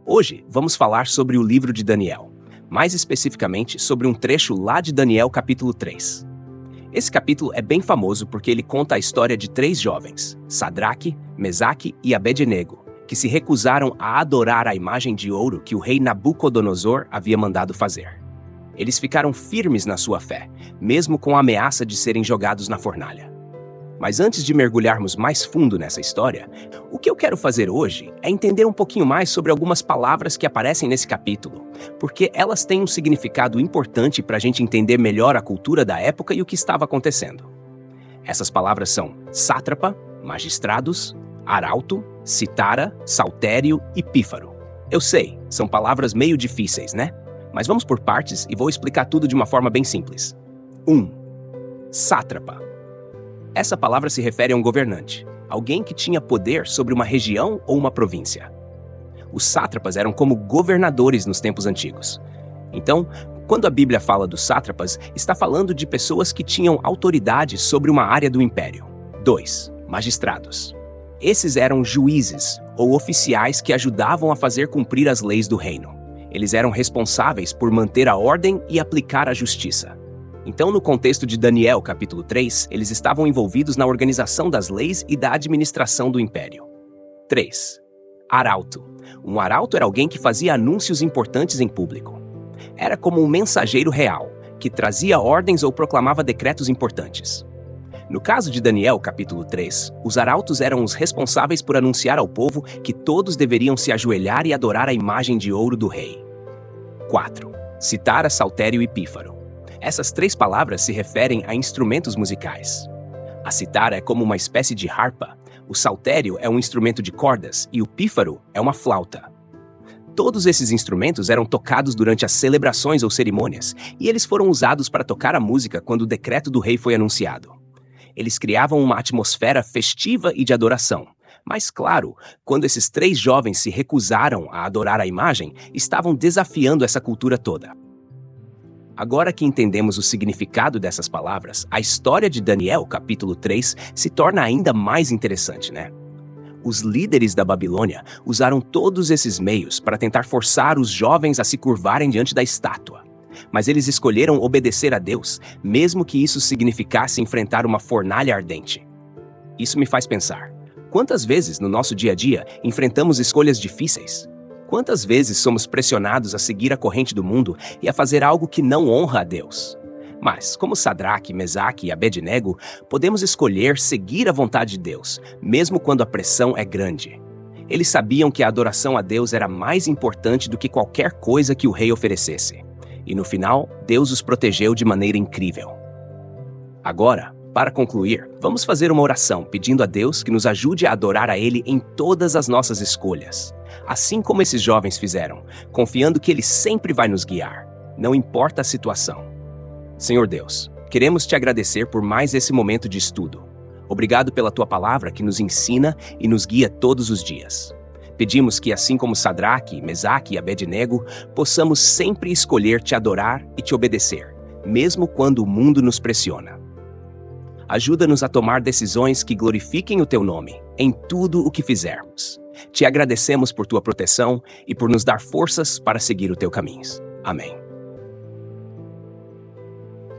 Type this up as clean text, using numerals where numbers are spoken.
Hoje vamos falar sobre o livro de Daniel, mais especificamente sobre um trecho lá de Daniel capítulo 3. Esse capítulo é bem famoso porque ele conta a história de 3 jovens, Sadraque, Mesaque e Abednego, que se recusaram a adorar a imagem de ouro que o rei Nabucodonosor havia mandado fazer. Eles ficaram firmes na sua fé, mesmo com a ameaça de serem jogados na fornalha. Mas antes de mergulharmos mais fundo nessa história, o que eu quero fazer hoje é entender um pouquinho mais sobre algumas palavras que aparecem nesse capítulo, porque elas têm um significado importante para a gente entender melhor a cultura da época e o que estava acontecendo. Essas palavras são sátrapa, magistrados, arauto, citara, saltério e pífaro. Eu sei, são palavras meio difíceis, né? Mas vamos por partes e vou explicar tudo de uma forma bem simples. 1. Sátrapa. Essa palavra se refere a um governante, alguém que tinha poder sobre uma região ou uma província. Os sátrapas eram como governadores nos tempos antigos. Então, quando a Bíblia fala dos sátrapas, está falando de pessoas que tinham autoridade sobre uma área do império. 2. Magistrados. Esses eram juízes ou oficiais que ajudavam a fazer cumprir as leis do reino. Eles eram responsáveis por manter a ordem e aplicar a justiça. Então, no contexto de Daniel, capítulo 3, eles estavam envolvidos na organização das leis e da administração do império. 3. Arauto. Um arauto era alguém que fazia anúncios importantes em público. Era como um mensageiro real, que trazia ordens ou proclamava decretos importantes. No caso de Daniel, capítulo 3, os arautos eram os responsáveis por anunciar ao povo que todos deveriam se ajoelhar e adorar a imagem de ouro do rei. 4. Citara, saltério e pífaro. Essas 3 palavras se referem a instrumentos musicais. A citara é como uma espécie de harpa, o saltério é um instrumento de cordas e o pífaro é uma flauta. Todos esses instrumentos eram tocados durante as celebrações ou cerimônias, e eles foram usados para tocar a música quando o decreto do rei foi anunciado. Eles criavam uma atmosfera festiva e de adoração. Mas, claro, quando esses 3 jovens se recusaram a adorar a imagem, estavam desafiando essa cultura toda. Agora que entendemos o significado dessas palavras, a história de Daniel, capítulo 3, se torna ainda mais interessante, né? Os líderes da Babilônia usaram todos esses meios para tentar forçar os jovens a se curvarem diante da estátua. Mas eles escolheram obedecer a Deus, mesmo que isso significasse enfrentar uma fornalha ardente. Isso me faz pensar, quantas vezes no nosso dia a dia enfrentamos escolhas difíceis? Quantas vezes somos pressionados a seguir a corrente do mundo e a fazer algo que não honra a Deus? Mas, como Sadraque, Mesaque e Abednego, podemos escolher seguir a vontade de Deus, mesmo quando a pressão é grande. Eles sabiam que a adoração a Deus era mais importante do que qualquer coisa que o rei oferecesse. E no final, Deus os protegeu de maneira incrível. Agora, para concluir, vamos fazer uma oração pedindo a Deus que nos ajude a adorar a Ele em todas as nossas escolhas. Assim como esses jovens fizeram, confiando que Ele sempre vai nos guiar, não importa a situação. Senhor Deus, queremos Te agradecer por mais esse momento de estudo. Obrigado pela Tua palavra que nos ensina e nos guia todos os dias. Pedimos que, assim como Sadraque, Mesaque e Abednego, possamos sempre escolher Te adorar e Te obedecer, mesmo quando o mundo nos pressiona. Ajuda-nos a tomar decisões que glorifiquem o Teu nome, em tudo o que fizermos. Te agradecemos por Tua proteção e por nos dar forças para seguir o Teu caminho. Amém.